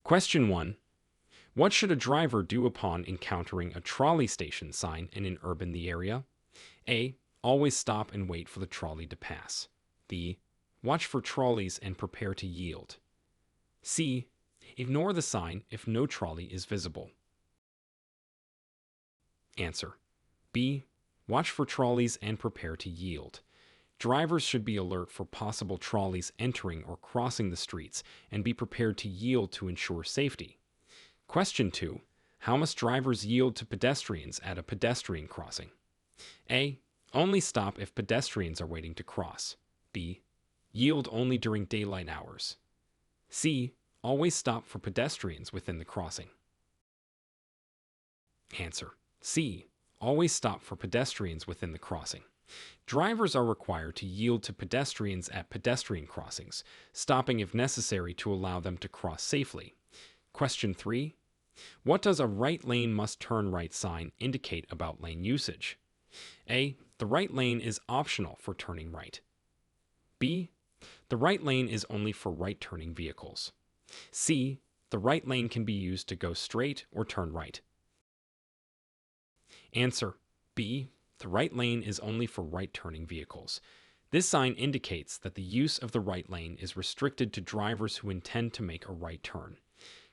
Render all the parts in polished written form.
Question 1. What should a driver do upon encountering a trolley station sign in an urban area? A. Always stop and wait for the trolley to pass. B. Watch for trolleys and prepare to yield. C. Ignore the sign if no trolley is visible. Answer. B. Watch for trolleys and prepare to yield. Drivers should be alert for possible trolleys entering or crossing the streets and be prepared to yield to ensure safety. Question 2. How must drivers yield to pedestrians at a pedestrian crossing? A. Only stop if pedestrians are waiting to cross. B. Yield only during daylight hours. C. Always stop for pedestrians within the crossing. Answer. C. Always stop for pedestrians within the crossing. Drivers are required to yield to pedestrians at pedestrian crossings, stopping if necessary to allow them to cross safely. Question 3. What does a right lane must turn right sign indicate about lane usage? A. The right lane is optional for turning right. B. The right lane is only for right-turning vehicles. C. The right lane can be used to go straight or turn right. Answer. B. The right lane is only for right-turning vehicles. This sign indicates that the use of the right lane is restricted to drivers who intend to make a right turn.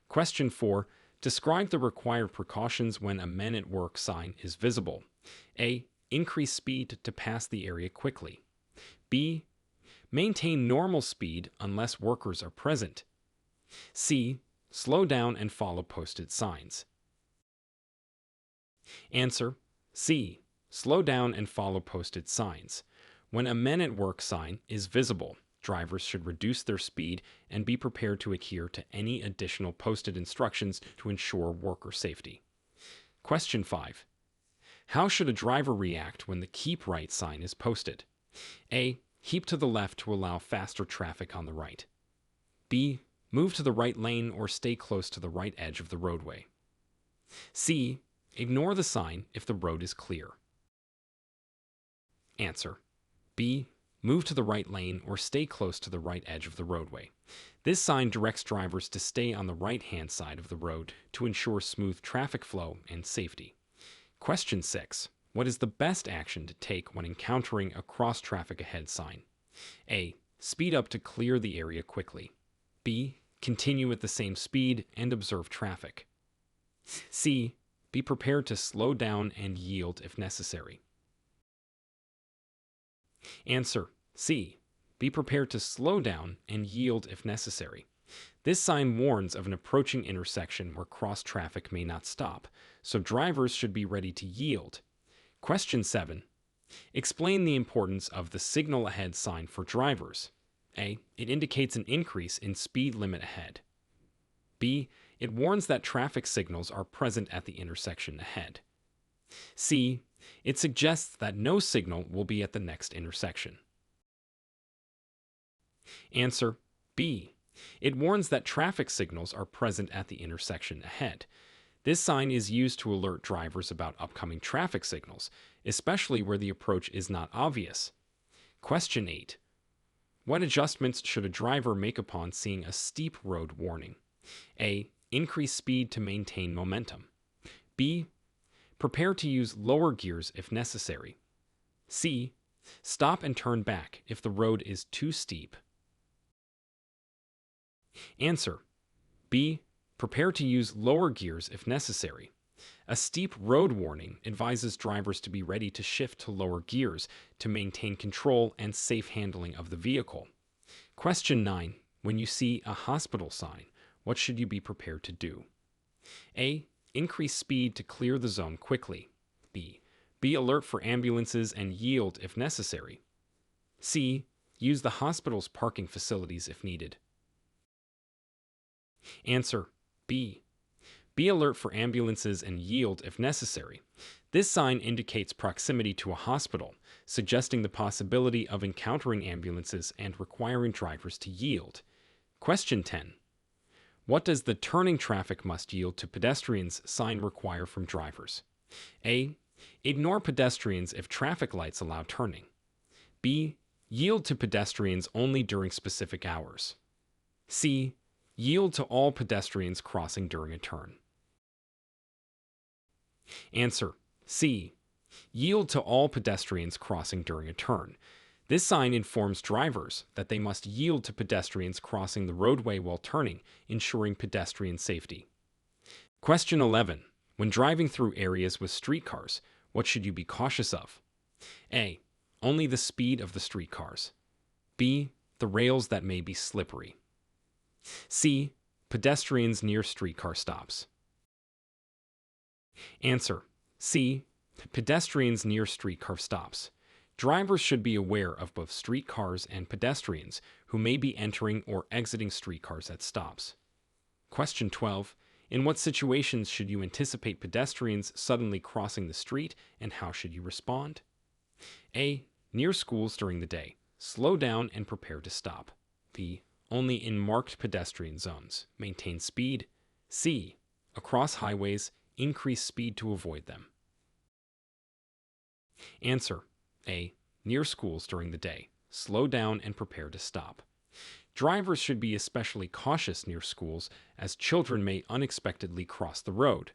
Question 4. Describe the required precautions when a men at work sign is visible. A. Increase speed to pass the area quickly. B. Maintain normal speed unless workers are present. C. Slow down and follow posted signs. Answer. C. Slow down and follow posted signs. When a men at work sign is visible, drivers should reduce their speed and be prepared to adhere to any additional posted instructions to ensure worker safety. Question 5. How should a driver react when the keep right sign is posted? A. Keep to the left to allow faster traffic on the right. B. Move to the right lane or stay close to the right edge of the roadway. C. Ignore the sign if the road is clear. Answer. B. Move to the right lane or stay close to the right edge of the roadway. This sign directs drivers to stay on the right-hand side of the road to ensure smooth traffic flow and safety. Question 6. What is the best action to take when encountering a cross-traffic ahead sign? A. Speed up to clear the area quickly. B. Continue at the same speed and observe traffic. C. Be prepared to slow down and yield if necessary. Answer. C. Be prepared to slow down and yield if necessary. This sign warns of an approaching intersection where cross traffic may not stop, so drivers should be ready to yield. Question 7. Explain the importance of the signal ahead sign for drivers. A. It indicates an increase in speed limit ahead. B. It warns that traffic signals are present at the intersection ahead. C. It suggests that no signal will be at the next intersection. Answer. B. It warns that traffic signals are present at the intersection ahead. This sign is used to alert drivers about upcoming traffic signals, especially where the approach is not obvious. Question 8. What adjustments should a driver make upon seeing a steep road warning? A. Increase speed to maintain momentum. B. Prepare to use lower gears if necessary. C. Stop and turn back if the road is too steep. Answer. B. Prepare to use lower gears if necessary. A steep road warning advises drivers to be ready to shift to lower gears to maintain control and safe handling of the vehicle. Question 9. When you see a hospital sign, what should you be prepared to do? A. Increase speed to clear the zone quickly. B. Be alert for ambulances and yield if necessary. C. Use the hospital's parking facilities if needed. Answer. B. Be alert for ambulances and yield if necessary. This sign indicates proximity to a hospital, suggesting the possibility of encountering ambulances and requiring drivers to yield. Question 10. What does the turning traffic must yield to pedestrians sign require from drivers? A. Ignore pedestrians if traffic lights allow turning. B. Yield to pedestrians only during specific hours. C. Yield to all pedestrians crossing during a turn. Answer: C. Yield to all pedestrians crossing during a turn. This sign informs drivers that they must yield to pedestrians crossing the roadway while turning, ensuring pedestrian safety. Question 11. When driving through areas with streetcars, what should you be cautious of? A. Only the speed of the streetcars. B. The rails that may be slippery. C. Pedestrians near streetcar stops. Answer: C. Pedestrians near streetcar stops. Drivers should be aware of both streetcars and pedestrians who may be entering or exiting streetcars at stops. Question 12. In what situations should you anticipate pedestrians suddenly crossing the street, and how should you respond? A. Near schools during the day. Slow down and prepare to stop. B. Only in marked pedestrian zones. Maintain speed. C. Across highways. Increase speed to avoid them. Answer: A. Near schools during the day. Slow down and prepare to stop. Drivers should be especially cautious near schools, as children may unexpectedly cross the road.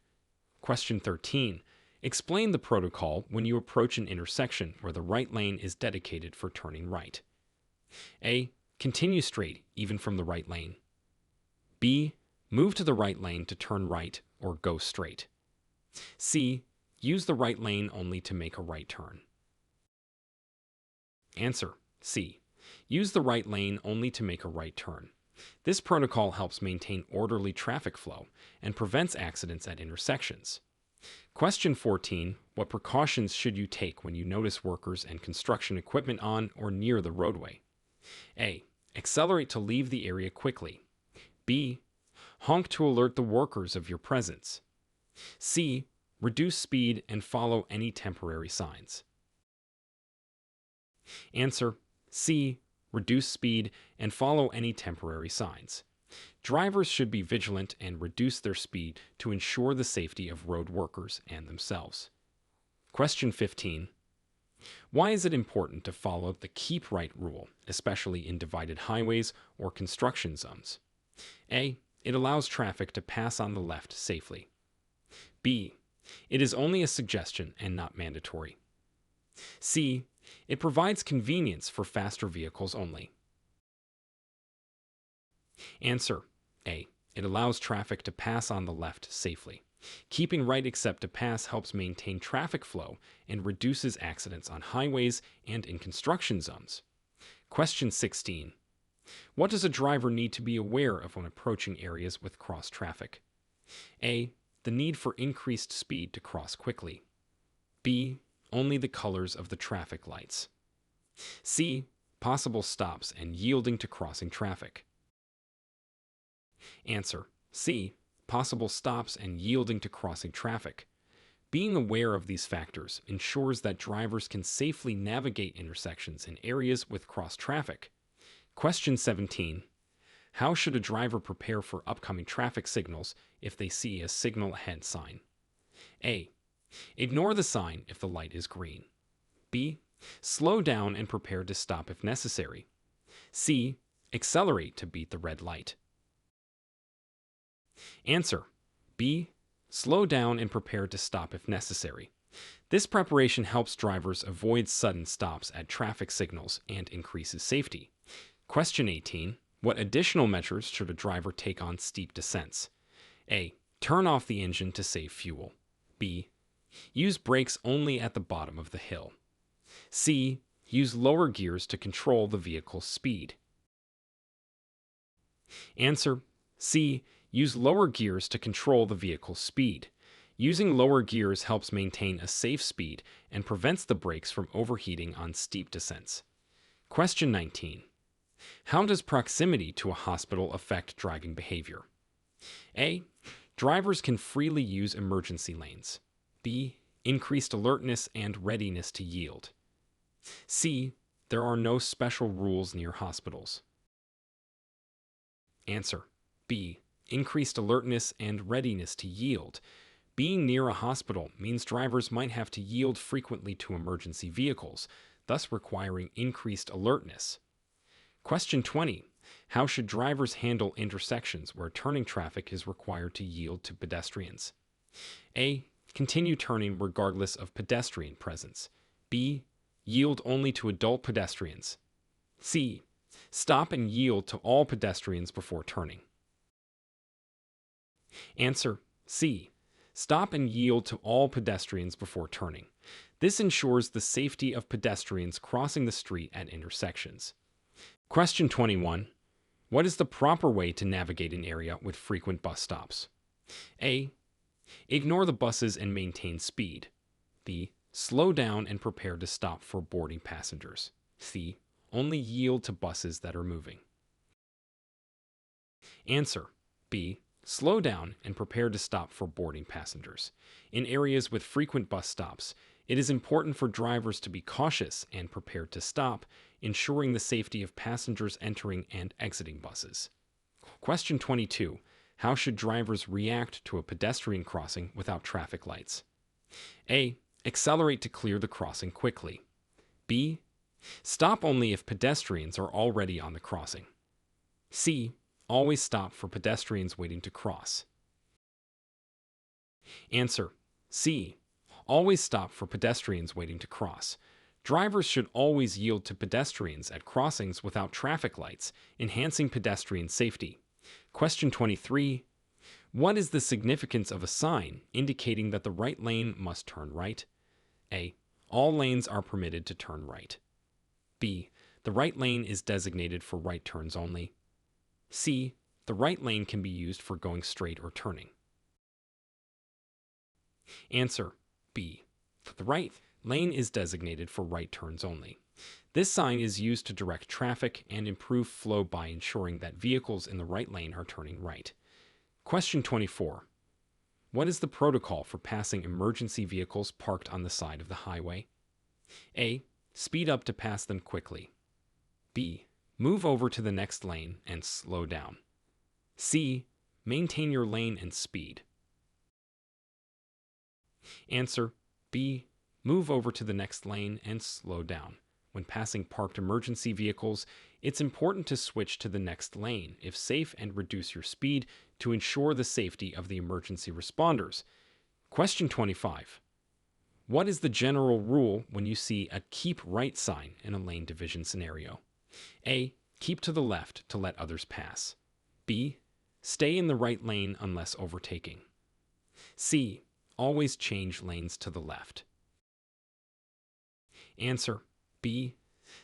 Question 13. Explain the protocol when you approach an intersection where the right lane is dedicated for turning right. A. Continue straight, even from the right lane. B. Move to the right lane to turn right or go straight. C. Use the right lane only to make a right turn. Answer: C. Use the right lane only to make a right turn. This protocol helps maintain orderly traffic flow and prevents accidents at intersections. Question 14. What precautions should you take when you notice workers and construction equipment on or near the roadway? A. Accelerate to leave the area quickly. B. Honk to alert the workers of your presence. C. Reduce speed and follow any temporary signs. Answer: C. Reduce speed and follow any temporary signs. Drivers should be vigilant and reduce their speed to ensure the safety of road workers and themselves. Question 15. Why is it important to follow the keep right rule, especially in divided highways or construction zones? A. It allows traffic to pass on the left safely. B. It is only a suggestion and not mandatory. C. It provides convenience for faster vehicles only. Answer: A. It allows traffic to pass on the left safely. Keeping right except to pass helps maintain traffic flow and reduces accidents on highways and in construction zones. Question 16. What does a driver need to be aware of when approaching areas with cross traffic? A. The need for increased speed to cross quickly. B. Only the colors of the traffic lights. C. Possible stops and yielding to crossing traffic. Answer: C. Possible stops and yielding to crossing traffic. Being aware of these factors ensures that drivers can safely navigate intersections in areas with cross traffic. Question 17. How should a driver prepare for upcoming traffic signals if they see a signal ahead sign? A. Ignore the sign if the light is green. B. Slow down and prepare to stop if necessary. C. Accelerate to beat the red light. Answer: B. Slow down and prepare to stop if necessary. This preparation helps drivers avoid sudden stops at traffic signals and increases safety. Question 18. What additional measures should a driver take on steep descents? A. Turn off the engine to save fuel. B. Use brakes only at the bottom of the hill. C. Use lower gears to control the vehicle's speed. Answer: C. Use lower gears to control the vehicle's speed. Using lower gears helps maintain a safe speed and prevents the brakes from overheating on steep descents. Question 19. How does proximity to a hospital affect driving behavior? A. Drivers can freely use emergency lanes. B. Increased alertness and readiness to yield. C. There are no special rules near hospitals. Answer: B. Increased alertness and readiness to yield. Being near a hospital means drivers might have to yield frequently to emergency vehicles, thus requiring increased alertness. Question 20. How should drivers handle intersections where turning traffic is required to yield to pedestrians? A. Continue turning regardless of pedestrian presence. B. Yield only to adult pedestrians. C. Stop and yield to all pedestrians before turning. Answer: C. Stop and yield to all pedestrians before turning. This ensures the safety of pedestrians crossing the street at intersections. Question 21. What is the proper way to navigate an area with frequent bus stops? A. Ignore the buses and maintain speed. B. Slow down and prepare to stop for boarding passengers. C. Only yield to buses that are moving. Answer: B. Slow down and prepare to stop for boarding passengers. In areas with frequent bus stops, it is important for drivers to be cautious and prepared to stop, ensuring the safety of passengers entering and exiting buses. Question 22. How should drivers react to a pedestrian crossing without traffic lights? A. Accelerate to clear the crossing quickly. B. Stop only if pedestrians are already on the crossing. C. Always stop for pedestrians waiting to cross. Answer: C. Always stop for pedestrians waiting to cross. Drivers should always yield to pedestrians at crossings without traffic lights, enhancing pedestrian safety. Question 23. What is the significance of a sign indicating that the right lane must turn right? A. All lanes are permitted to turn right. B. The right lane is designated for right turns only. C. The right lane can be used for going straight or turning. Answer: B. The right lane is designated for right turns only. This sign is used to direct traffic and improve flow by ensuring that vehicles in the right lane are turning right. Question 24. What is the protocol for passing emergency vehicles parked on the side of the highway? A. Speed up to pass them quickly. B. Move over to the next lane and slow down. C. Maintain your lane and speed. Answer: B. Move over to the next lane and slow down. When passing parked emergency vehicles, it's important to switch to the next lane if safe and reduce your speed to ensure the safety of the emergency responders. Question 25. What is the general rule when you see a keep right sign in a lane division scenario? A. Keep to the left to let others pass. B. Stay in the right lane unless overtaking. C. Always change lanes to the left. Answer: B.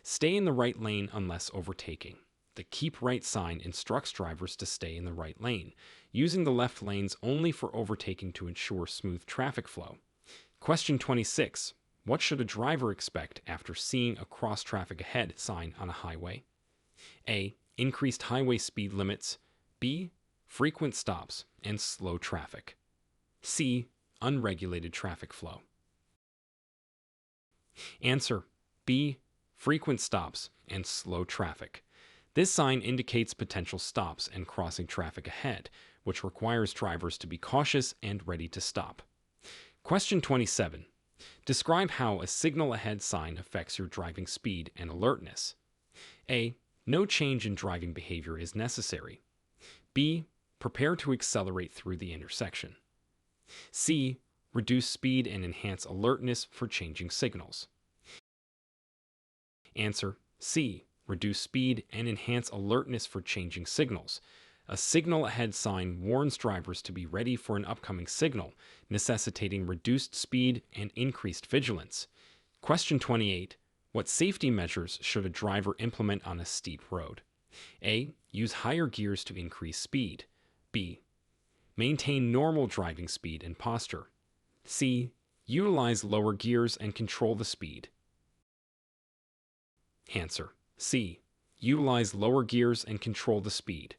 Stay in the right lane unless overtaking. The keep right sign instructs drivers to stay in the right lane, using the left lanes only for overtaking to ensure smooth traffic flow. Question 26. What should a driver expect after seeing a cross traffic ahead sign on a highway? A. Increased highway speed limits. B. Frequent stops and slow traffic. C. Unregulated traffic flow. Answer: B. Frequent stops and slow traffic. This sign indicates potential stops and crossing traffic ahead, which requires drivers to be cautious and ready to stop. Question 27. Describe how a signal ahead sign affects your driving speed and alertness. A. No change in driving behavior is necessary. B. Prepare to accelerate through the intersection. C. Reduce speed and enhance alertness for changing signals. Answer: C. Reduce speed and enhance alertness for changing signals. A signal ahead sign warns drivers to be ready for an upcoming signal, necessitating reduced speed and increased vigilance. Question 28. What safety measures should a driver implement on a steep road? A. Use higher gears to increase speed. B. Maintain normal driving speed and posture. C. Utilize lower gears and control the speed. Answer: C. Utilize lower gears and control the speed.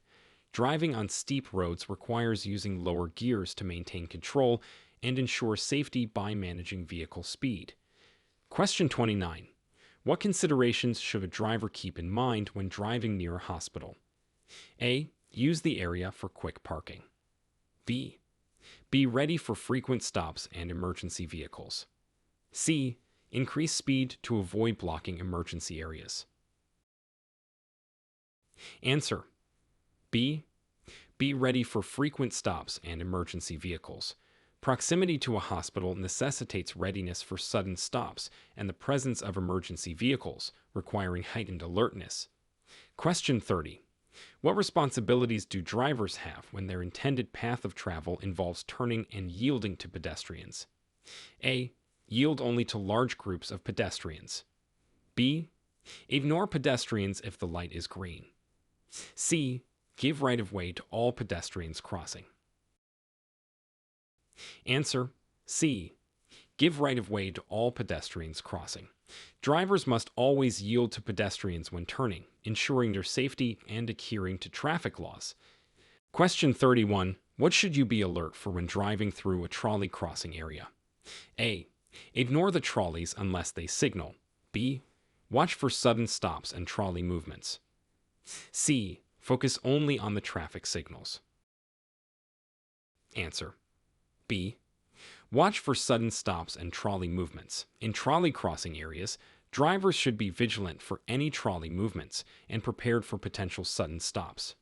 Driving on steep roads requires using lower gears to maintain control and ensure safety by managing vehicle speed. Question 29. What considerations should a driver keep in mind when driving near a hospital? A. Use the area for quick parking. B. Be ready for frequent stops and emergency vehicles. C. Increase speed to avoid blocking emergency areas. Answer: B. Be ready for frequent stops and emergency vehicles. Proximity to a hospital necessitates readiness for sudden stops and the presence of emergency vehicles, requiring heightened alertness. Question 30. What responsibilities do drivers have when their intended path of travel involves turning and yielding to pedestrians? A. Yield only to large groups of pedestrians. B. Ignore pedestrians if the light is green. C. Give right-of-way to all pedestrians crossing. Answer: C. Give right-of-way to all pedestrians crossing. Drivers must always yield to pedestrians when turning, ensuring their safety and adhering to traffic laws. Question 31. What should you be alert for when driving through a trolley crossing area? A. Ignore the trolleys unless they signal. B. Watch for sudden stops and trolley movements. C. Focus only on the traffic signals. Answer: B. Watch for sudden stops and trolley movements. In trolley crossing areas, drivers should be vigilant for any trolley movements and prepared for potential sudden stops.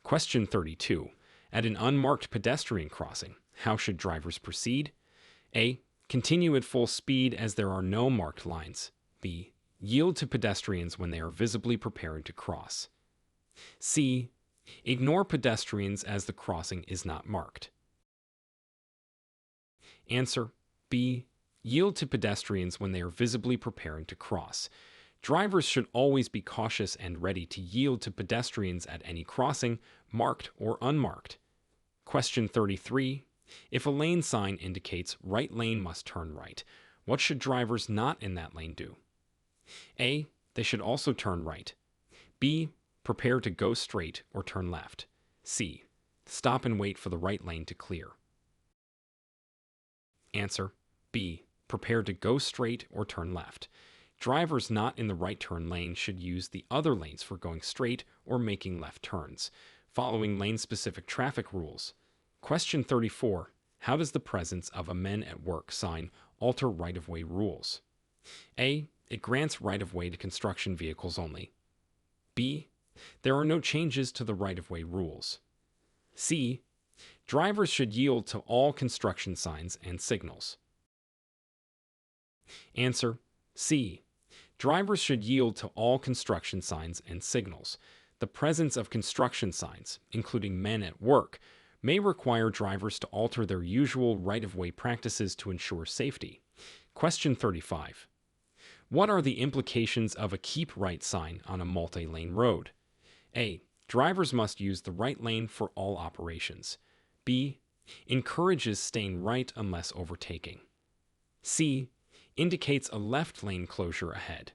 Question 32. At an unmarked pedestrian crossing, how should drivers proceed? A. Continue at full speed as there are no marked lines. B. Yield to pedestrians when they are visibly preparing to cross. C. Ignore pedestrians as the crossing is not marked. Answer: B. Yield to pedestrians when they are visibly preparing to cross. Drivers should always be cautious and ready to yield to pedestrians at any crossing, marked or unmarked. Question 33. If a lane sign indicates right lane must turn right, what should drivers not in that lane do? A. They should also turn right. B. Prepare to go straight or turn left. C. Stop and wait for the right lane to clear. Answer: B. Prepare to go straight or turn left. Drivers not in the right turn lane should use the other lanes for going straight or making left turns, following lane-specific traffic rules. Question 34. How does the presence of a Men at Work sign alter right-of-way rules? A. It grants right-of-way to construction vehicles only. B. There are no changes to the right-of-way rules. C. Drivers should yield to all construction signs and signals. Answer: C. Drivers should yield to all construction signs and signals. The presence of construction signs, including Men at Work, may require drivers to alter their usual right-of-way practices to ensure safety. Question 35. What are the implications of a keep right sign on a multi-lane road? A. Drivers must use the right lane for all operations. B. Encourages staying right unless overtaking. C. Indicates a left lane closure ahead.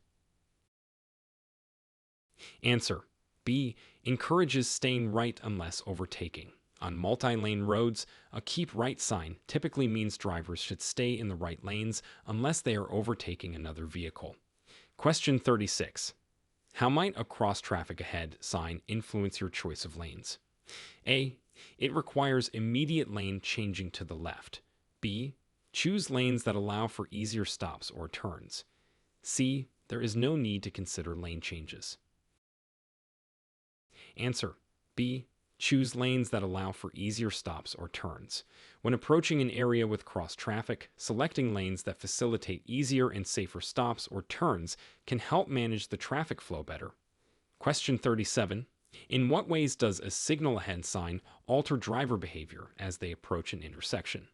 Answer: B. Encourages staying right unless overtaking. On multi-lane roads, a keep right sign typically means drivers should stay in the right lanes unless they are overtaking another vehicle. Question 36. How might a cross traffic ahead sign influence your choice of lanes? A. It requires immediate lane changing to the left. B. Choose lanes that allow for easier stops or turns. C. There is no need to consider lane changes. Answer: B. Choose lanes that allow for easier stops or turns. When approaching an area with cross traffic, selecting lanes that facilitate easier and safer stops or turns can help manage the traffic flow better. Question 37. In what ways does a signal ahead sign alter driver behavior as they approach an intersection?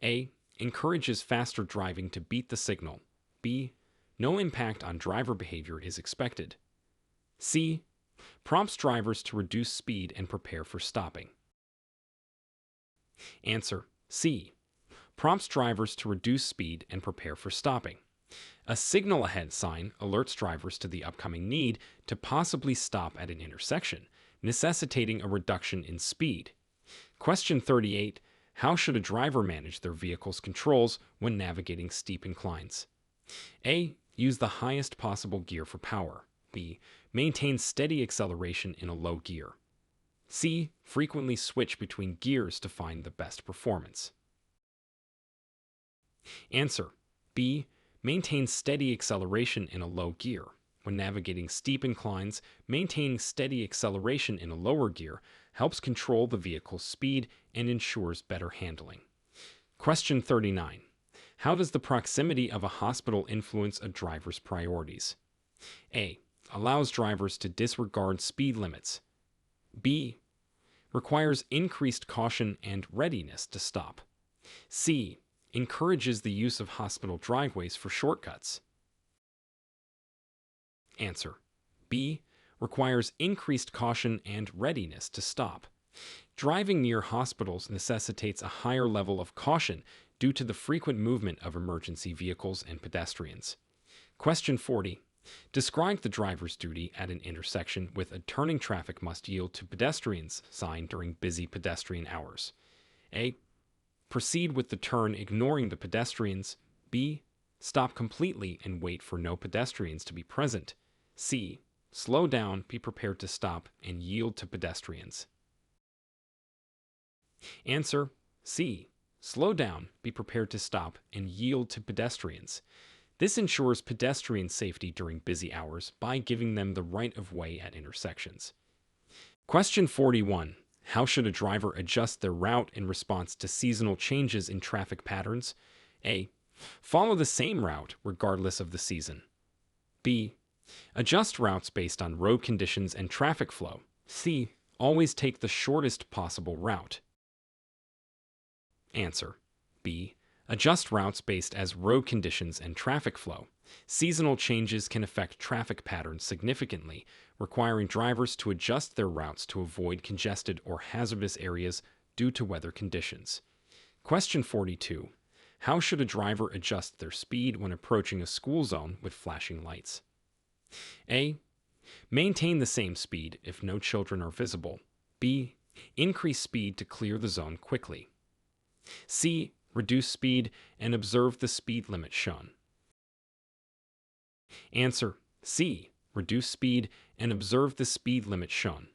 A. Encourages faster driving to beat the signal. B. No impact on driver behavior is expected. C. Prompts drivers to reduce speed and prepare for stopping. Answer: C. Prompts drivers to reduce speed and prepare for stopping. A signal ahead sign alerts drivers to the upcoming need to possibly stop at an intersection, necessitating a reduction in speed. Question 38. How should a driver manage their vehicle's controls when navigating steep inclines? A. Use the highest possible gear for power. B. Maintain steady acceleration in a low gear. C. Frequently switch between gears to find the best performance. Answer: B. Maintain steady acceleration in a low gear. When navigating steep inclines, maintaining steady acceleration in a lower gear helps control the vehicle's speed and ensures better handling. Question 39. How does the proximity of a hospital influence a driver's priorities? A. Allows drivers to disregard speed limits. B. Requires increased caution and readiness to stop. C. Encourages the use of hospital driveways for shortcuts. Answer. B. Requires increased caution and readiness to stop. Driving near hospitals necessitates a higher level of caution due to the frequent movement of emergency vehicles and pedestrians. Question 40. Describe the driver's duty at an intersection with a turning traffic must yield to pedestrians sign during busy pedestrian hours. A. Proceed with the turn ignoring the pedestrians. B. Stop completely and wait for no pedestrians to be present. C. Slow down, be prepared to stop, and yield to pedestrians. Answer. C. Slow down, be prepared to stop, and yield to pedestrians. This ensures pedestrian safety during busy hours by giving them the right of way at intersections. Question 41. How should a driver adjust their route in response to seasonal changes in traffic patterns? A. Follow the same route regardless of the season. B. Adjust routes based on road conditions and traffic flow. C. Always take the shortest possible route. Answer. B. Adjust routes based as road conditions and traffic flow. Seasonal changes can affect traffic patterns significantly, requiring drivers to adjust their routes to avoid congested or hazardous areas due to weather conditions. Question 42. How should a driver adjust their speed when approaching a school zone with flashing lights? A. Maintain the same speed if no children are visible. B. Increase speed to clear the zone quickly. C. Reduce speed and observe the speed limit shown. Answer. C. Reduce speed and observe the speed limit shown.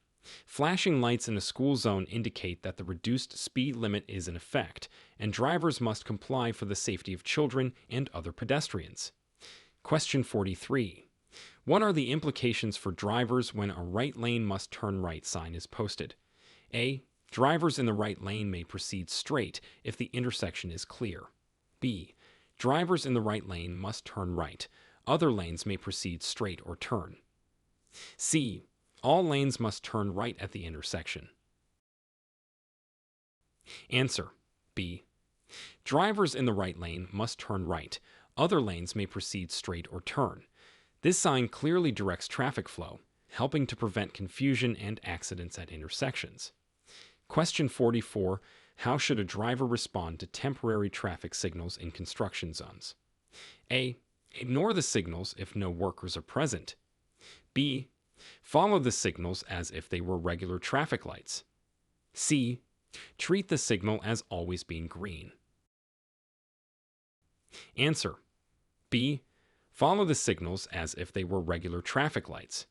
Flashing lights in a school zone indicate that the reduced speed limit is in effect, and drivers must comply for the safety of children and other pedestrians. Question 43. What are the implications for drivers when a right lane must turn right sign is posted? A. Drivers in the right lane may proceed straight if the intersection is clear. B. Drivers in the right lane must turn right. Other lanes may proceed straight or turn. C. All lanes must turn right at the intersection. Answer. B. Drivers in the right lane must turn right. Other lanes may proceed straight or turn. This sign clearly directs traffic flow, helping to prevent confusion and accidents at intersections. Question 44. How should a driver respond to temporary traffic signals in construction zones? A. Ignore the signals if no workers are present. B. Follow the signals as if they were regular traffic lights. C. Treat the signal as always being green. Answer. B. Follow the signals as if they were regular traffic lights.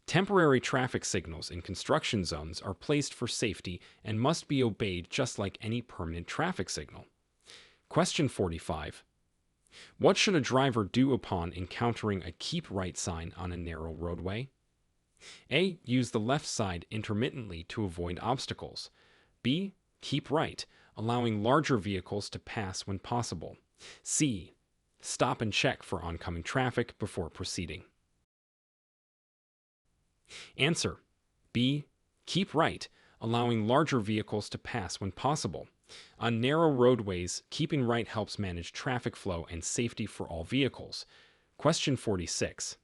Temporary traffic signals in construction zones are placed for safety and must be obeyed just like any permanent traffic signal. Question 45. What should a driver do upon encountering a keep right sign on a narrow roadway? A. Use the left side intermittently to avoid obstacles. B. Keep right, allowing larger vehicles to pass when possible. C. Stop and check for oncoming traffic before proceeding. Answer. B. Keep right, allowing larger vehicles to pass when possible. On narrow roadways, keeping right helps manage traffic flow and safety for all vehicles. Question 46.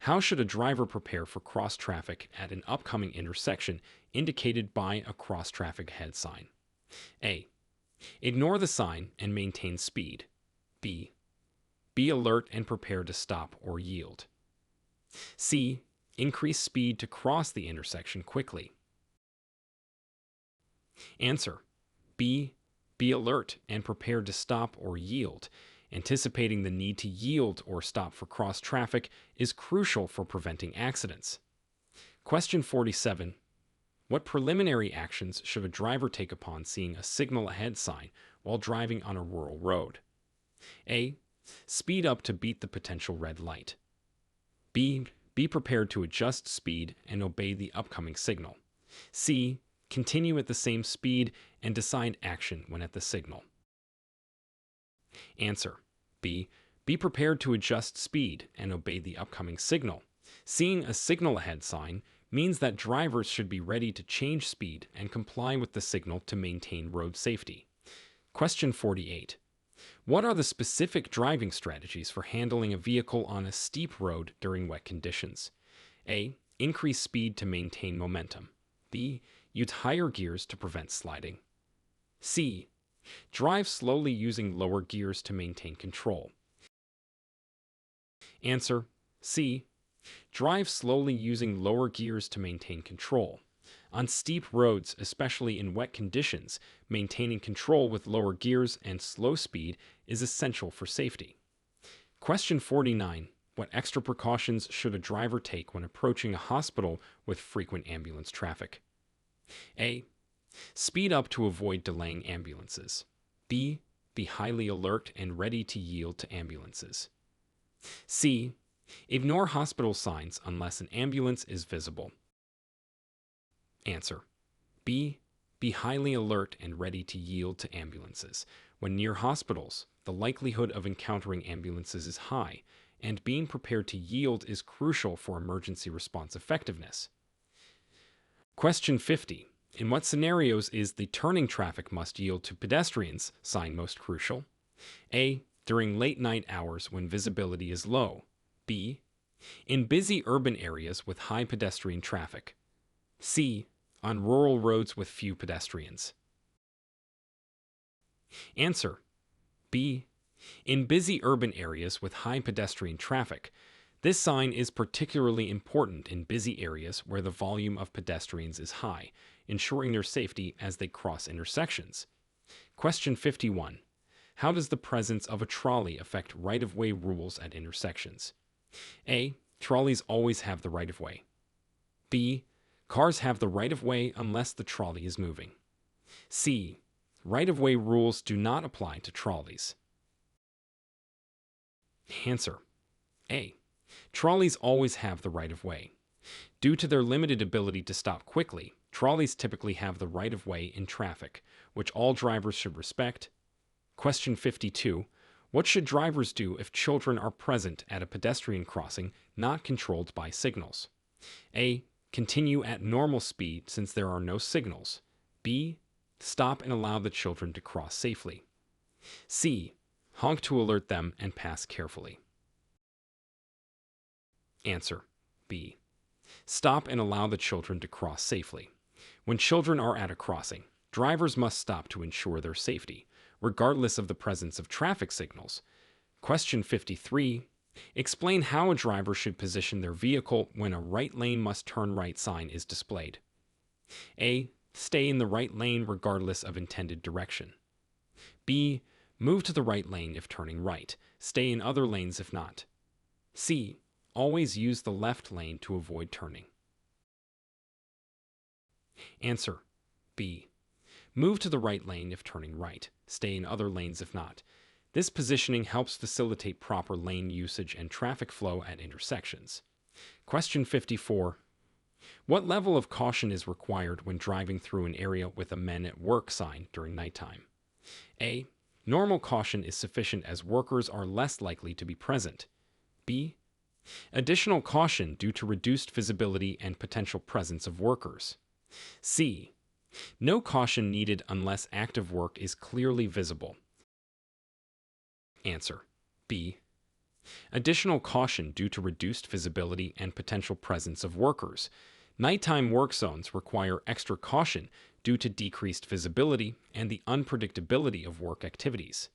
How should a driver prepare for cross traffic at an upcoming intersection indicated by a cross traffic head sign? A. Ignore the sign and maintain speed. B. Be alert and prepare to stop or yield. C. Increase speed to cross the intersection quickly. Answer. B. Be alert and prepared to stop or yield. Anticipating the need to yield or stop for cross traffic is crucial for preventing accidents. Question 47. What preliminary actions should a driver take upon seeing a signal ahead sign while driving on a rural road? A. Speed up to beat the potential red light. B. Be prepared to adjust speed and obey the upcoming signal. C. Continue at the same speed and decide action when at the signal. Answer. B. Be prepared to adjust speed and obey the upcoming signal. Seeing a signal ahead sign means that drivers should be ready to change speed and comply with the signal to maintain road safety. Question 48. What are the specific driving strategies for handling a vehicle on a steep road during wet conditions? A. Increase speed to maintain momentum. B. Use higher gears to prevent sliding. C. Drive slowly using lower gears to maintain control. Answer. C. Drive slowly using lower gears to maintain control. On steep roads, especially in wet conditions, maintaining control with lower gears and slow speed is essential for safety. Question 49. What extra precautions should a driver take when approaching a hospital with frequent ambulance traffic? A. Speed up to avoid delaying ambulances. B. Be highly alert and ready to yield to ambulances. C. Ignore hospital signs unless an ambulance is visible. Answer. B. Be highly alert and ready to yield to ambulances. When near hospitals, the likelihood of encountering ambulances is high, and being prepared to yield is crucial for emergency response effectiveness. Question 50. In what scenarios is the turning traffic must yield to pedestrians sign most crucial? A. During late night hours when visibility is low. B. In busy urban areas with high pedestrian traffic. C. On rural roads with few pedestrians. Answer. B. In busy urban areas with high pedestrian traffic. This sign is particularly important in busy areas where the volume of pedestrians is high, ensuring their safety as they cross intersections. Question 51. How does the presence of a trolley affect right-of-way rules at intersections? A. Trolleys always have the right-of-way. B. Cars have the right-of-way unless the trolley is moving. C. Right-of-way rules do not apply to trolleys. Answer. A. Trolleys always have the right-of-way. Due to their limited ability to stop quickly, trolleys typically have the right-of-way in traffic, which all drivers should respect. Question 52. What should drivers do if children are present at a pedestrian crossing not controlled by signals? A. Continue at normal speed since there are no signals. B. Stop and allow the children to cross safely. C. Honk to alert them and pass carefully. Answer. B. Stop and allow the children to cross safely. When children are at a crossing, drivers must stop to ensure their safety, regardless of the presence of traffic signals. Question 53. Explain how a driver should position their vehicle when a right lane must turn right sign is displayed. A. Stay in the right lane regardless of intended direction. B. Move to the right lane if turning right. Stay in other lanes if not. C. Always use the left lane to avoid turning. Answer. B. Move to the right lane if turning right. Stay in other lanes if not. This positioning helps facilitate proper lane usage and traffic flow at intersections. Question 54. What level of caution is required when driving through an area with a men at work sign during nighttime? A. Normal caution is sufficient as workers are less likely to be present. B. Additional caution due to reduced visibility and potential presence of workers. C. No caution needed unless active work is clearly visible. Answer. B. Additional caution due to reduced visibility and potential presence of workers. Nighttime work zones require extra caution due to decreased visibility and the unpredictability of work activities.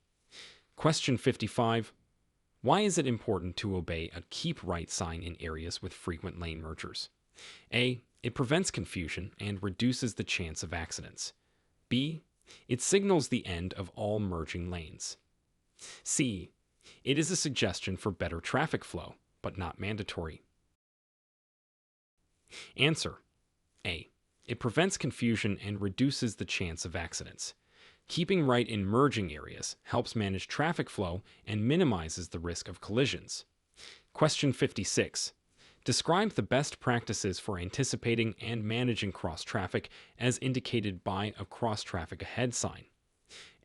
Question 55. Why is it important to obey a keep right sign in areas with frequent lane mergers? A. It prevents confusion and reduces the chance of accidents. B. It signals the end of all merging lanes. C. It is a suggestion for better traffic flow, but not mandatory. Answer. A. It prevents confusion and reduces the chance of accidents. Keeping right in merging areas helps manage traffic flow and minimizes the risk of collisions. Question 56. Describe the best practices for anticipating and managing cross-traffic as indicated by a cross-traffic ahead sign.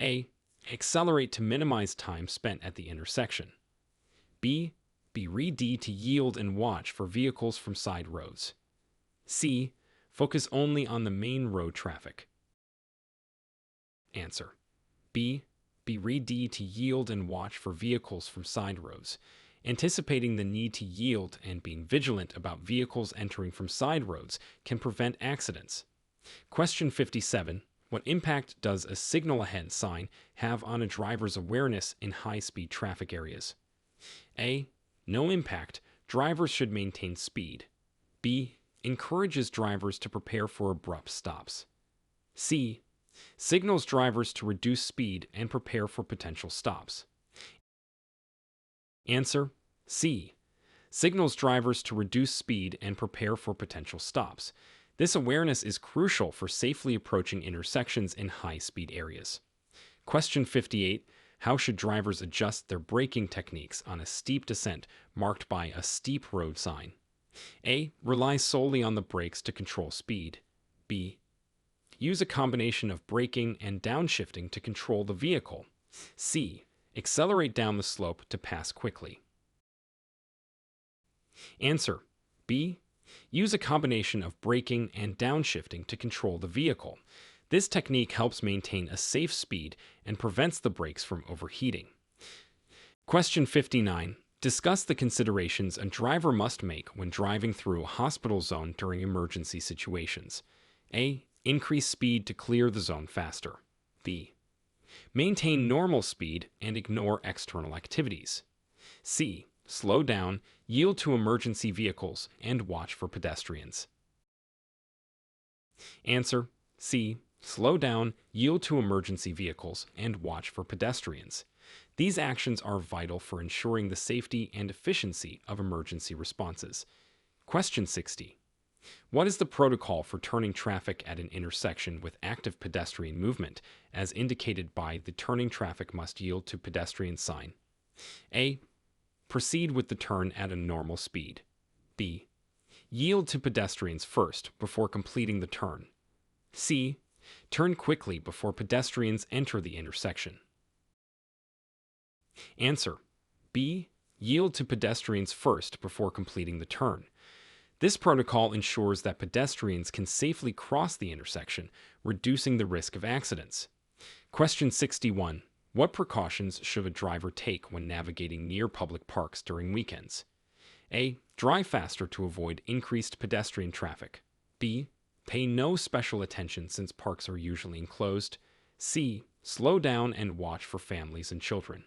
A. Accelerate to minimize time spent at the intersection. B. Be ready to yield and watch for vehicles from side roads. C. Focus only on the main road traffic. Answer. B. Be ready to yield and watch for vehicles from side roads. Anticipating the need to yield and being vigilant about vehicles entering from side roads can prevent accidents. Question 57. What impact does a signal ahead sign have on a driver's awareness in high-speed traffic areas? A. No impact. Drivers should maintain speed. B. Encourages drivers to prepare for abrupt stops. C. Signals drivers to reduce speed and prepare for potential stops. Answer. C. Signals drivers to reduce speed and prepare for potential stops. This awareness is crucial for safely approaching intersections in high-speed areas. Question 58. How should drivers adjust their braking techniques on a steep descent marked by a steep road sign? A. Rely solely on the brakes to control speed. B. Use a combination of braking and downshifting to control the vehicle. C. Accelerate down the slope to pass quickly. Answer. B. Use a combination of braking and downshifting to control the vehicle. This technique helps maintain a safe speed and prevents the brakes from overheating. Question 59. Discuss the considerations a driver must make when driving through a hospital zone during emergency situations. A. Increase speed to clear the zone faster. B. Maintain normal speed and ignore external activities. C. Slow down, yield to emergency vehicles, and watch for pedestrians. Answer. C. Slow down, yield to emergency vehicles, and watch for pedestrians. These actions are vital for ensuring the safety and efficiency of emergency responses. Question 60. What is the protocol for turning traffic at an intersection with active pedestrian movement, as indicated by the turning traffic must yield to pedestrian sign? A. Proceed with the turn at a normal speed. B. Yield to pedestrians first before completing the turn. C. Turn quickly before pedestrians enter the intersection. Answer. B. Yield to pedestrians first before completing the turn. This protocol ensures that pedestrians can safely cross the intersection, reducing the risk of accidents. Question 61. What precautions should a driver take when navigating near public parks during weekends? A. Drive faster to avoid increased pedestrian traffic. B. Pay no special attention since parks are usually enclosed. C. Slow down and watch for families and children.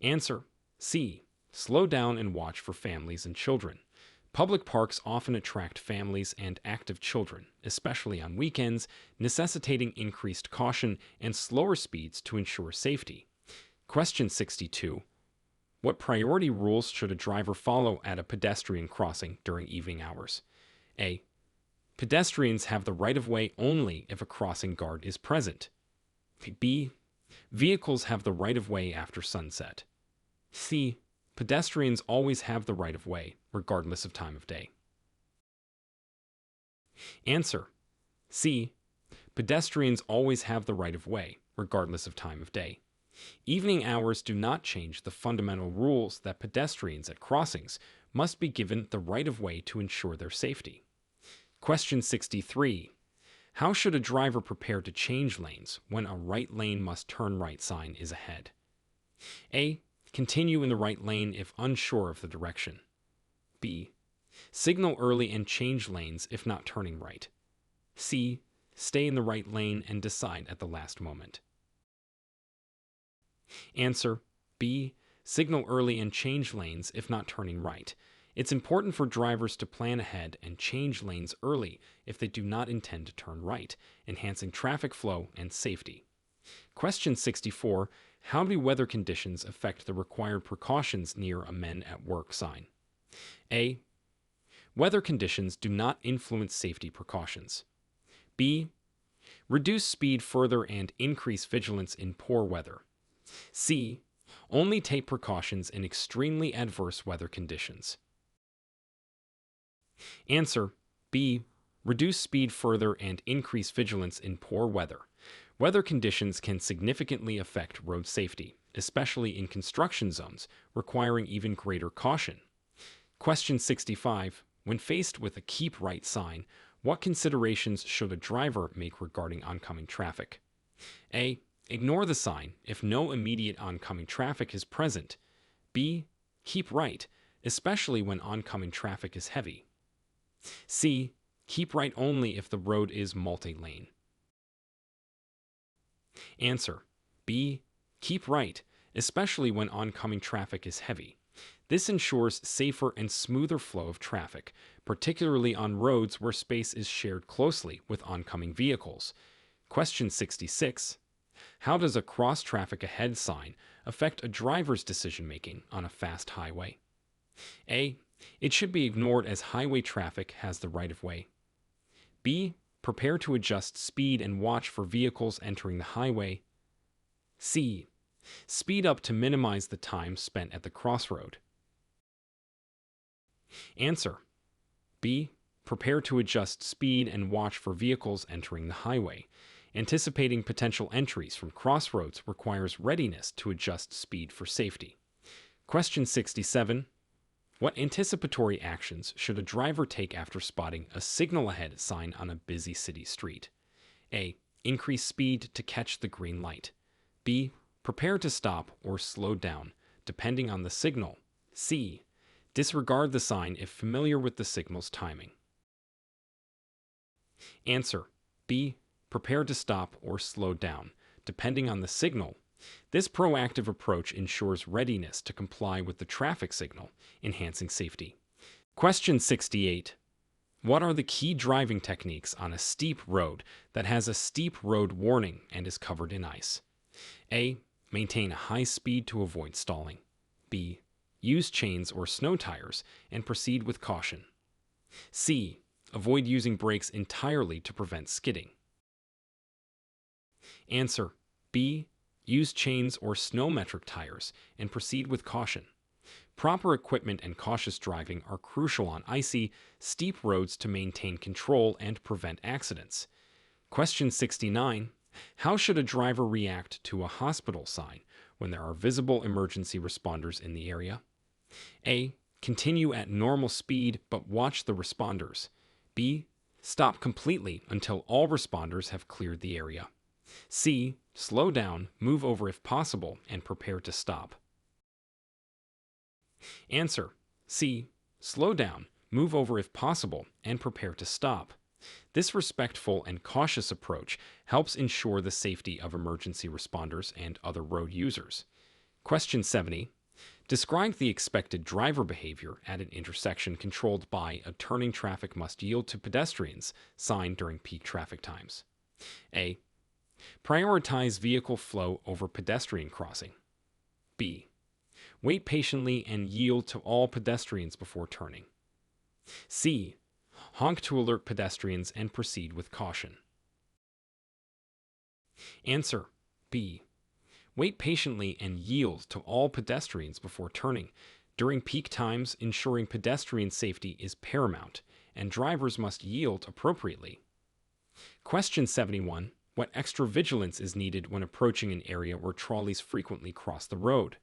Answer. C. Slow down and watch for families and children. Public parks often attract families and active children, especially on weekends, necessitating increased caution and slower speeds to ensure safety. Question 62. What priority rules should a driver follow at a pedestrian crossing during evening hours? A. Pedestrians have the right-of-way only if a crossing guard is present. B. Vehicles have the right-of-way after sunset. C. Pedestrians always have the right-of-way, regardless of time of day. Answer. C. Pedestrians always have the right-of-way, regardless of time of day. Evening hours do not change the fundamental rules that pedestrians at crossings must be given the right-of-way to ensure their safety. Question 63. How should a driver prepare to change lanes when a right lane must turn right sign is ahead? A. Continue in the right lane if unsure of the direction. B. Signal early and change lanes if not turning right. C. Stay in the right lane and decide at the last moment. Answer. B. Signal early and change lanes if not turning right. It's important for drivers to plan ahead and change lanes early if they do not intend to turn right, enhancing traffic flow and safety. Question 64. How do weather conditions affect the required precautions near a men at work sign? A. Weather conditions do not influence safety precautions. B. Reduce speed further and increase vigilance in poor weather. C. Only take precautions in extremely adverse weather conditions. Answer B. Reduce speed further and increase vigilance in poor weather. Weather conditions can significantly affect road safety, especially in construction zones, requiring even greater caution. Question 65. When faced with a keep right sign, what considerations should a driver make regarding oncoming traffic? A. Ignore the sign if no immediate oncoming traffic is present. B. Keep right, especially when oncoming traffic is heavy. C. Keep right only if the road is multi-lane. Answer B. Keep right, especially when oncoming traffic is heavy. This ensures safer and smoother flow of traffic, particularly on roads where space is shared closely with oncoming vehicles. Question 66. How does a cross traffic ahead sign affect a driver's decision-making on a fast highway? A. It should be ignored as highway traffic has the right-of-way. B. Prepare to adjust speed and watch for vehicles entering the highway. C. Speed up to minimize the time spent at the crossroad. Answer B. Prepare to adjust speed and watch for vehicles entering the highway. Anticipating potential entries from crossroads requires readiness to adjust speed for safety. Question 67. What anticipatory actions should a driver take after spotting a signal ahead sign on a busy city street? A. Increase speed to catch the green light. B. Prepare to stop or slow down, depending on the signal. C. Disregard the sign if familiar with the signal's timing. Answer B. Prepare to stop or slow down, depending on the signal. This proactive approach ensures readiness to comply with the traffic signal, enhancing safety. Question 68. What are the key driving techniques on a steep road that has a steep road warning and is covered in ice? A. Maintain a high speed to avoid stalling. B. Use chains or snow tires and proceed with caution. C. Avoid using brakes entirely to prevent skidding. Answer B. Use chains or snow-metric tires and proceed with caution. Proper equipment and cautious driving are crucial on icy, steep roads to maintain control and prevent accidents. Question 69. How should a driver react to a hospital sign when there are visible emergency responders in the area? A. Continue at normal speed but watch the responders. B. Stop completely until all responders have cleared the area. C. Slow down, move over if possible, and prepare to stop. Answer C. Slow down, move over if possible, and prepare to stop. This respectful and cautious approach helps ensure the safety of emergency responders and other road users. Question 70. Describe the expected driver behavior at an intersection controlled by a turning traffic must yield to pedestrians sign during peak traffic times. A. Prioritize vehicle flow over pedestrian crossing. B. Wait patiently and yield to all pedestrians before turning. C. Honk to alert pedestrians and proceed with caution. Answer B. Wait patiently and yield to all pedestrians before turning. During peak times, ensuring pedestrian safety is paramount, and drivers must yield appropriately. Question 71. What extra vigilance is needed when approaching an area where trolleys frequently cross the road?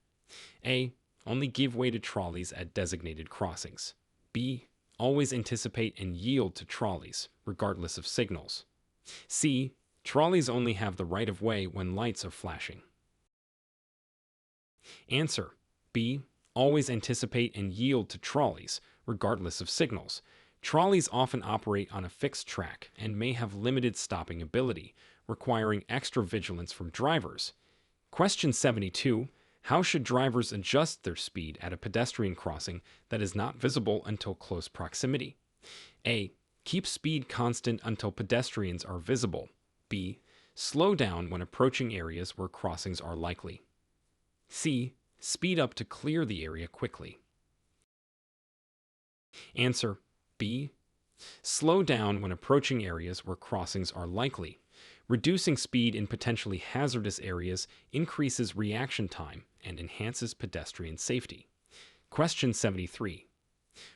A. Only give way to trolleys at designated crossings. B. Always anticipate and yield to trolleys, regardless of signals. C. Trolleys only have the right of way when lights are flashing. Answer B. Always anticipate and yield to trolleys, regardless of signals. Trolleys often operate on a fixed track and may have limited stopping ability, requiring extra vigilance from drivers. Question 72. How should drivers adjust their speed at a pedestrian crossing that is not visible until close proximity? A. Keep speed constant until pedestrians are visible. B. Slow down when approaching areas where crossings are likely. C. Speed up to clear the area quickly. Answer B. Slow down when approaching areas where crossings are likely. Reducing speed in potentially hazardous areas increases reaction time and enhances pedestrian safety. Question 73.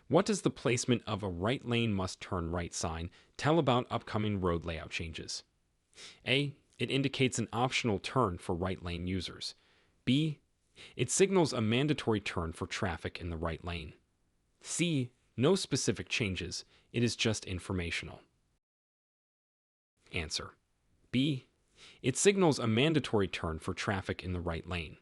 What does the placement of a right lane must turn right sign tell about upcoming road layout changes? A. It indicates an optional turn for right lane users. B. It signals a mandatory turn for traffic in the right lane. C. No specific changes. It is just informational. Answer. B. It signals a mandatory turn for traffic in the right lane.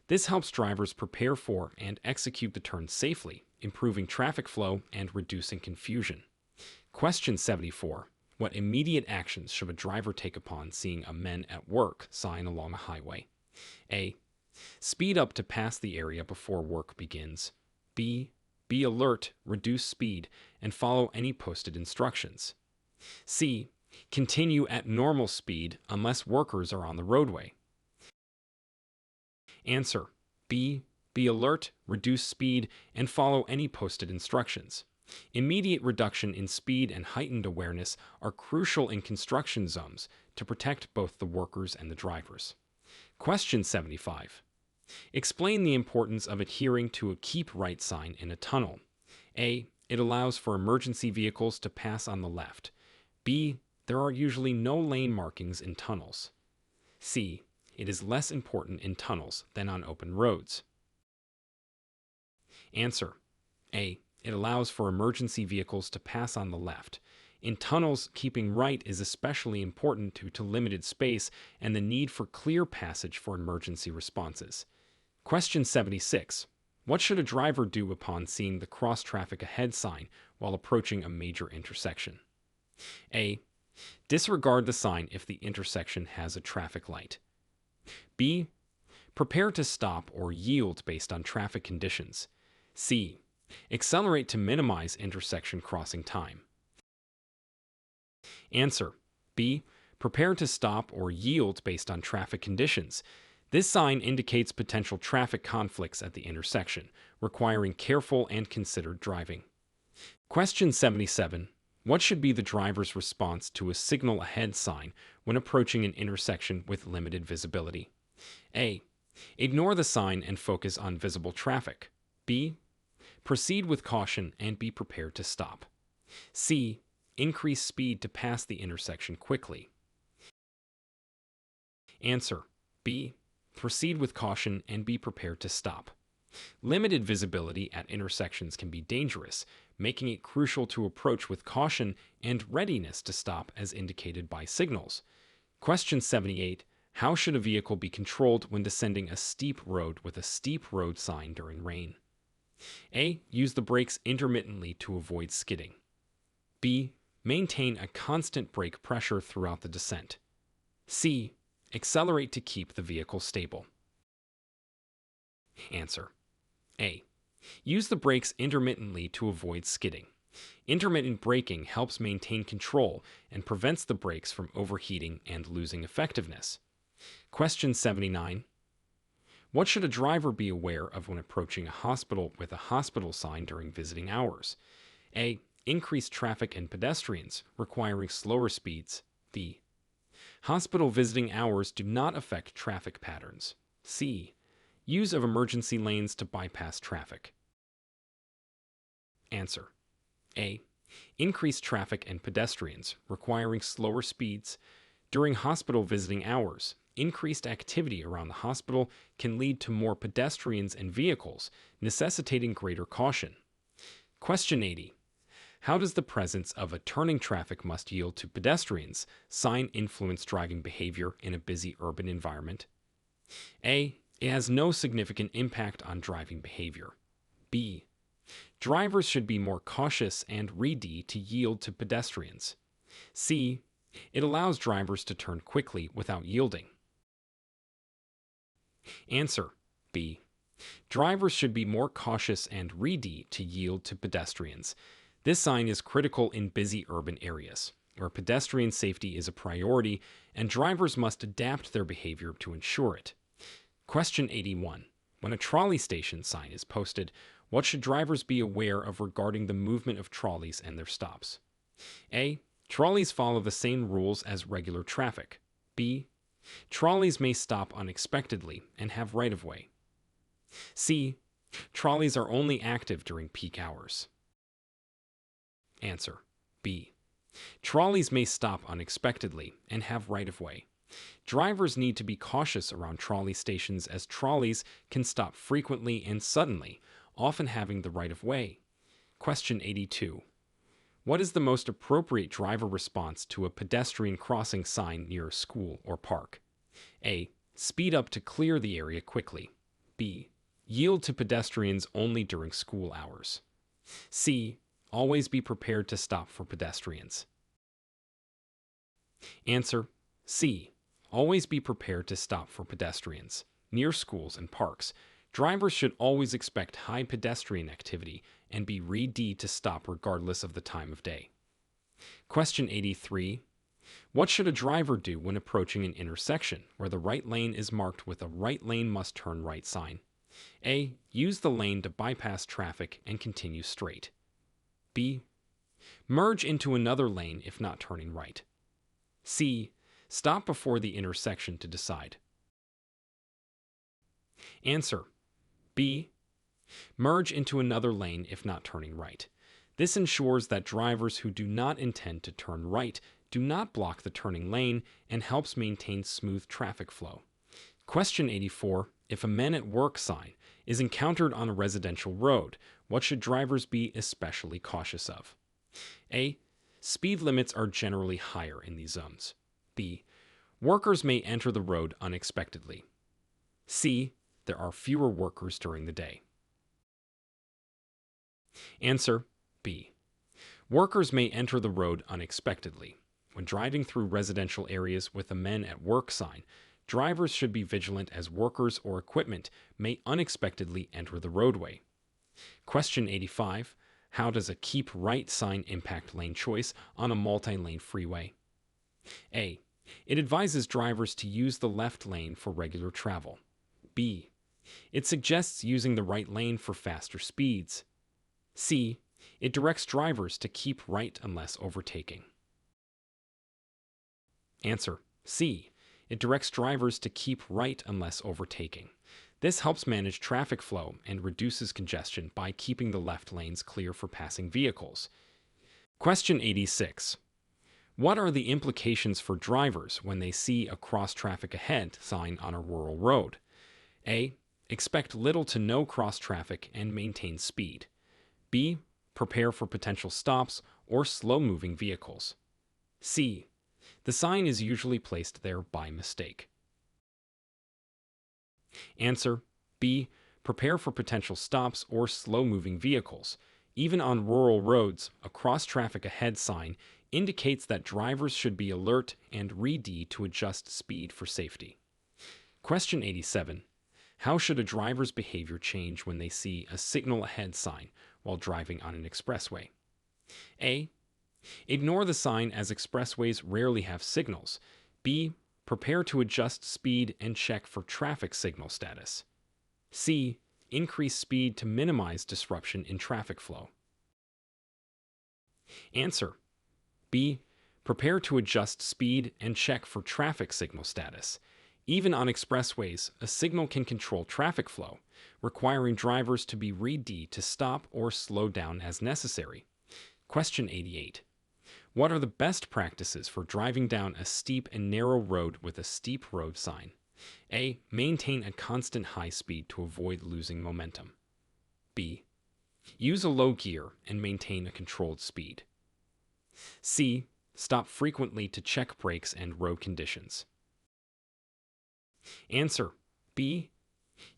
This helps drivers prepare for and execute the turn safely, improving traffic flow and reducing confusion. Question 74. What immediate actions should a driver take upon seeing a "Men at Work" sign along a highway? A. Speed up to pass the area before work begins. B. Be alert, reduce speed, and follow any posted instructions. C. Continue at normal speed unless workers are on the roadway. Answer. B. Be alert, reduce speed, and follow any posted instructions. Immediate reduction in speed and heightened awareness are crucial in construction zones to protect both the workers and the drivers. Question 75. Explain the importance of adhering to a "keep right" sign in a tunnel. A. It allows for emergency vehicles to pass on the left. B. There are usually no lane markings in tunnels. C. It is less important in tunnels than on open roads. Answer. A. It allows for emergency vehicles to pass on the left. In tunnels, keeping right is especially important due to limited space and the need for clear passage for emergency responses. Question 76. What should a driver do upon seeing the "Cross Traffic Ahead" sign while approaching a major intersection? A. Disregard the sign if the intersection has a traffic light. B. Prepare to stop or yield based on traffic conditions. C. Accelerate to minimize intersection crossing time. Answer. B. Prepare to stop or yield based on traffic conditions. This sign indicates potential traffic conflicts at the intersection, requiring careful and considered driving. Question 77. What should be the driver's response to a "Signal Ahead" sign when approaching an intersection with limited visibility? A. Ignore the sign and focus on visible traffic. B. Proceed with caution and be prepared to stop. C. Increase speed to pass the intersection quickly. Answer. B. Proceed with caution and be prepared to stop. Limited visibility at intersections can be dangerous, making it crucial to approach with caution and readiness to stop as indicated by signals. Question 78. How should a vehicle be controlled when descending a steep road with a "Steep Road" sign during rain? A. Use the brakes intermittently to avoid skidding. B. Maintain a constant brake pressure throughout the descent. C. Accelerate to keep the vehicle stable. Answer. A. Use the brakes intermittently to avoid skidding. Intermittent braking helps maintain control and prevents the brakes from overheating and losing effectiveness. Question 79. What should a driver be aware of when approaching a hospital with a "Hospital" sign during visiting hours? A. Increased traffic and pedestrians, requiring slower speeds. B. Hospital visiting hours do not affect traffic patterns. C. Use of emergency lanes to bypass traffic. Answer. A. Increased traffic and pedestrians, requiring slower speeds. During hospital visiting hours, increased activity around the hospital can lead to more pedestrians and vehicles, necessitating greater caution. Question 80. How does the presence of a "Turning traffic must yield to pedestrians" sign influence driving behavior in a busy urban environment? A. It has no significant impact on driving behavior. B. Drivers should be more cautious and ready to yield to pedestrians. C. It allows drivers to turn quickly without yielding. Answer. B. Drivers should be more cautious and ready to yield to pedestrians. This sign is critical in busy urban areas, where pedestrian safety is a priority and drivers must adapt their behavior to ensure it. Question 81. When a trolley station sign is posted, what should drivers be aware of regarding the movement of trolleys and their stops? A. Trolleys follow the same rules as regular traffic. B. Trolleys may stop unexpectedly and have right-of-way. C. Trolleys are only active during peak hours. Answer: B. Trolleys may stop unexpectedly and have right-of-way. Drivers need to be cautious around trolley stations as trolleys can stop frequently and suddenly, often having the right-of-way. Question 82. What is the most appropriate driver response to a pedestrian crossing sign near a school or park? A. Speed up to clear the area quickly. B. Yield to pedestrians only during school hours. C. Always be prepared to stop for pedestrians. Answer: C. Always be prepared to stop for pedestrians. Near schools and parks, drivers should always expect high pedestrian activity and be ready to stop regardless of the time of day. Question 83. What should a driver do when approaching an intersection where the right lane is marked with a right lane must turn right sign? A. Use the lane to bypass traffic and continue straight. B. Merge into another lane if not turning right. C. Stop before the intersection to decide. Answer: B. Merge into another lane if not turning right. This ensures that drivers who do not intend to turn right do not block the turning lane and helps maintain smooth traffic flow. Question 84. If a "Men at Work" sign is encountered on a residential road, what should drivers be especially cautious of? A. Speed limits are generally higher in these zones. B. Workers may enter the road unexpectedly. C. There are fewer workers during the day. Answer: B. Workers may enter the road unexpectedly. When driving through residential areas with a "Men at Work" sign, drivers should be vigilant as workers or equipment may unexpectedly enter the roadway. Question 85. How does a "Keep Right" sign impact lane choice on a multi-lane freeway? A. It advises drivers to use the left lane for regular travel. B. It suggests using the right lane for faster speeds. C. It directs drivers to keep right unless overtaking. Answer: C. It directs drivers to keep right unless overtaking. This helps manage traffic flow and reduces congestion by keeping the left lanes clear for passing vehicles. Question 86. What are the implications for drivers when they see a "Cross Traffic Ahead" sign on a rural road? A. Expect little to no cross traffic and maintain speed. B. Prepare for potential stops or slow-moving vehicles. C. The sign is usually placed there by mistake. Answer: B. Prepare for potential stops or slow-moving vehicles. Even on rural roads, a "Cross Traffic Ahead" sign indicates that drivers should be alert and ready to adjust speed for safety. Question 87. How should a driver's behavior change when they see a "Signal Ahead" sign while driving on an expressway? A. Ignore the sign as expressways rarely have signals. B. Prepare to adjust speed and check for traffic signal status. C. Increase speed to minimize disruption in traffic flow. Answer: B. Prepare to adjust speed and check for traffic signal status. Even on expressways, a signal can control traffic flow, requiring drivers to be ready to stop or slow down as necessary. Question 88. What are the best practices for driving down a steep and narrow road with a steep road sign? A. Maintain a constant high speed to avoid losing momentum. B. Use a low gear and maintain a controlled speed. C. Stop frequently to check brakes and road conditions. Answer: B.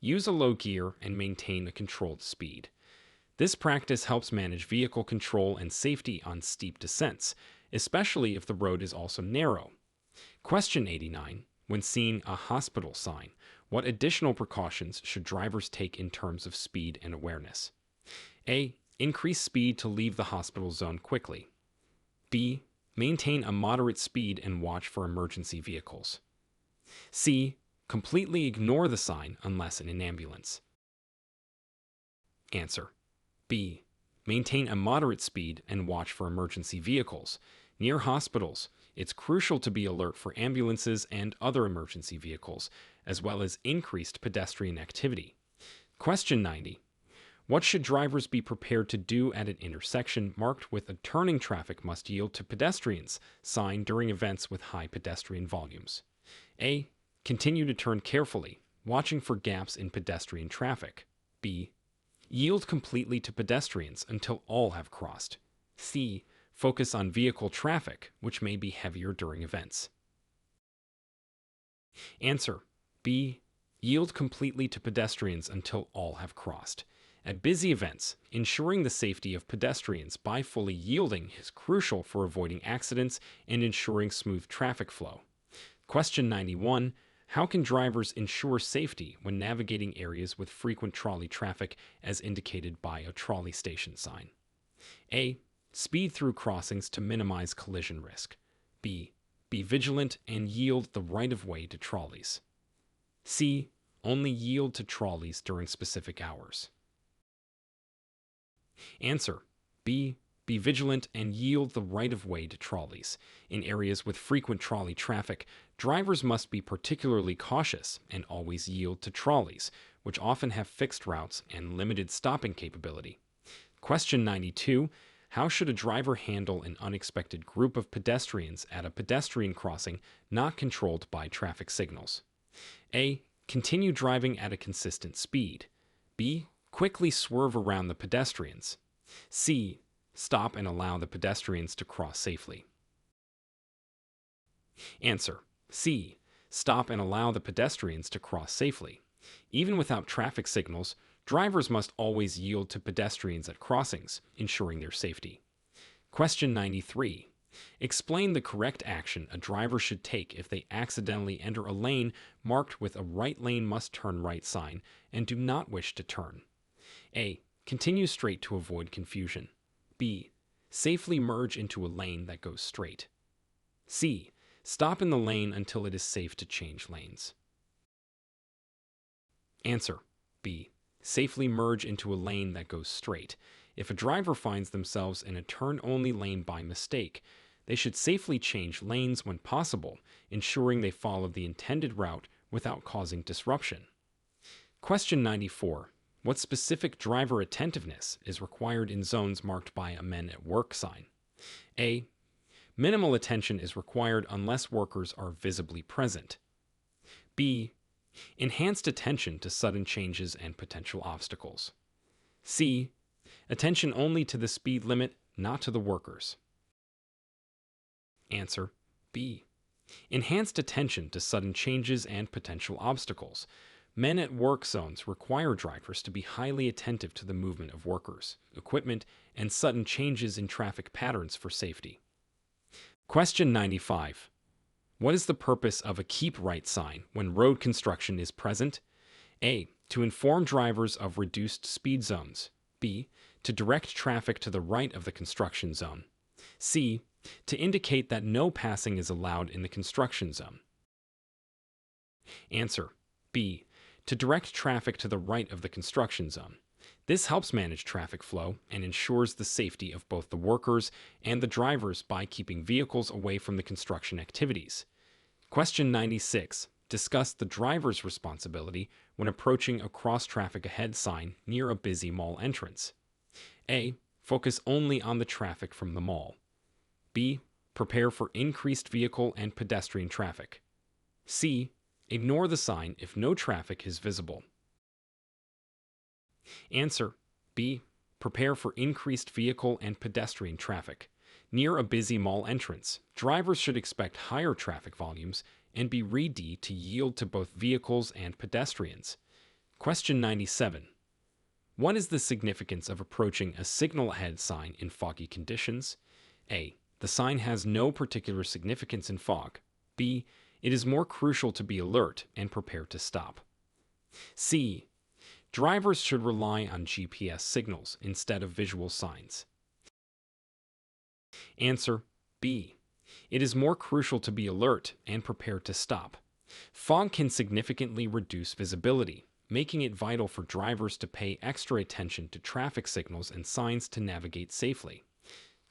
Use a low gear and maintain a controlled speed. This practice helps manage vehicle control and safety on steep descents, especially if the road is also narrow. Question 89. When seeing a "Hospital" sign, what additional precautions should drivers take in terms of speed and awareness? A. Increase speed to leave the hospital zone quickly. B. Maintain a moderate speed and watch for emergency vehicles. C. Completely ignore the sign unless in an ambulance. Answer: B. Maintain a moderate speed and watch for emergency vehicles. Near hospitals, it's crucial to be alert for ambulances and other emergency vehicles, as well as increased pedestrian activity. Question 90. What should drivers be prepared to do at an intersection marked with a turning traffic must yield to pedestrians sign during events with high pedestrian volumes? A. Continue to turn carefully, watching for gaps in pedestrian traffic. B. Yield completely to pedestrians until all have crossed. C. Focus on vehicle traffic, which may be heavier during events. Answer: B. Yield completely to pedestrians until all have crossed. At busy events, ensuring the safety of pedestrians by fully yielding is crucial for avoiding accidents and ensuring smooth traffic flow. Question 91. How can drivers ensure safety when navigating areas with frequent trolley traffic as indicated by a trolley station sign? A. Speed through crossings to minimize collision risk. B. Be vigilant and yield the right-of-way to trolleys. C. Only yield to trolleys during specific hours. Answer: B. Be vigilant and yield the right-of-way to trolleys. In areas with frequent trolley traffic, drivers must be particularly cautious and always yield to trolleys, which often have fixed routes and limited stopping capability. Question 92. How should a driver handle an unexpected group of pedestrians at a pedestrian crossing not controlled by traffic signals? A. Continue driving at a consistent speed. B. Quickly swerve around the pedestrians. C. Stop and allow the pedestrians to cross safely. Answer: C. Stop and allow the pedestrians to cross safely. Even without traffic signals, drivers must always yield to pedestrians at crossings, ensuring their safety. Question 93. Explain the correct action a driver should take if they accidentally enter a lane marked with a right lane must turn right sign and do not wish to turn. A. Continue straight to avoid confusion. B. Safely merge into a lane that goes straight. C. Stop in the lane until it is safe to change lanes. Answer: B. Safely merge into a lane that goes straight. If a driver finds themselves in a turn-only lane by mistake, they should safely change lanes when possible, ensuring they follow the intended route without causing disruption. Question 94. What specific driver attentiveness is required in zones marked by a Men at Work sign? A. Minimal attention is required unless workers are visibly present. B. Enhanced attention to sudden changes and potential obstacles. C. Attention only to the speed limit, not to the workers. Answer: B. Enhanced attention to sudden changes and potential obstacles. Men at Work zones require drivers to be highly attentive to the movement of workers, equipment, and sudden changes in traffic patterns for safety. Question 95. What is the purpose of a keep right sign when road construction is present? A. To inform drivers of reduced speed zones. B. To direct traffic to the right of the construction zone. C. To indicate that no passing is allowed in the construction zone. Answer: B. To direct traffic to the right of the construction zone. This helps manage traffic flow and ensures the safety of both the workers and the drivers by keeping vehicles away from the construction activities. Question 96. Discuss the driver's responsibility when approaching a cross-traffic ahead sign near a busy mall entrance. A. Focus only on the traffic from the mall. B. Prepare for increased vehicle and pedestrian traffic. C. Ignore the sign if no traffic is visible. Answer: B. Prepare for increased vehicle and pedestrian traffic. Near a busy mall entrance, drivers should expect higher traffic volumes and be ready to yield to both vehicles and pedestrians. Question 97. What is the significance of approaching a signal ahead sign in foggy conditions? A. The sign has no particular significance in fog. B. It is more crucial to be alert and prepare to stop. C. Drivers should rely on GPS signals instead of visual signs. Answer: B. It is more crucial to be alert and prepare to stop. Fog can significantly reduce visibility, making it vital for drivers to pay extra attention to traffic signals and signs to navigate safely.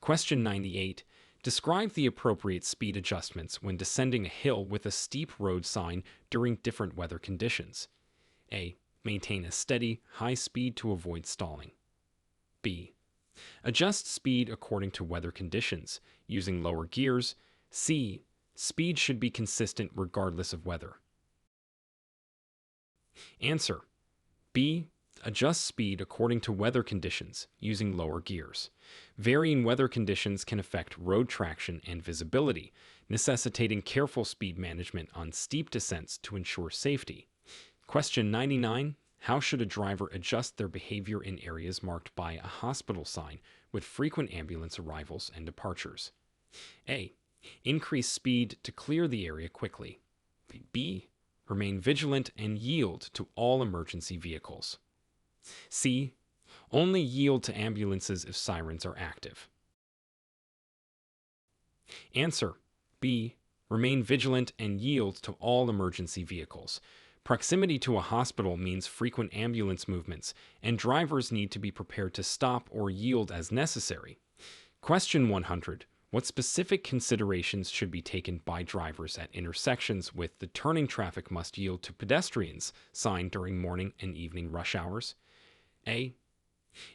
Question 98. Describe the appropriate speed adjustments when descending a hill with a steep road sign during different weather conditions. A. Maintain a steady, high speed to avoid stalling. B. Adjust speed according to weather conditions, using lower gears. C. Speed should be consistent regardless of weather. Answer. B. Adjust speed according to weather conditions, using lower gears. Varying weather conditions can affect road traction and visibility, necessitating careful speed management on steep descents to ensure safety. Question 99. How should a driver adjust their behavior in areas marked by a hospital sign with frequent ambulance arrivals and departures? A. Increase speed to clear the area quickly. B. Remain vigilant and yield to all emergency vehicles. C. Only yield to ambulances if sirens are active. Answer. B. Remain vigilant and yield to all emergency vehicles. Proximity to a hospital means frequent ambulance movements, and drivers need to be prepared to stop or yield as necessary. Question 100. What specific considerations should be taken by drivers at intersections with the turning traffic must yield to pedestrians sign during morning and evening rush hours? A.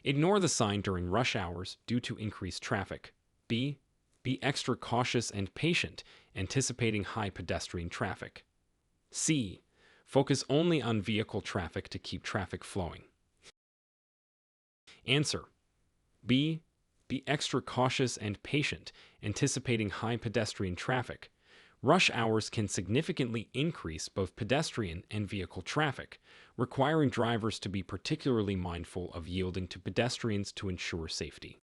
Ignore the sign during rush hours due to increased traffic. B. Be extra cautious and patient, anticipating high pedestrian traffic. C. Focus only on vehicle traffic to keep traffic flowing. Answer. B. Be extra cautious and patient, anticipating high pedestrian traffic. Rush hours can significantly increase both pedestrian and vehicle traffic, requiring drivers to be particularly mindful of yielding to pedestrians to ensure safety.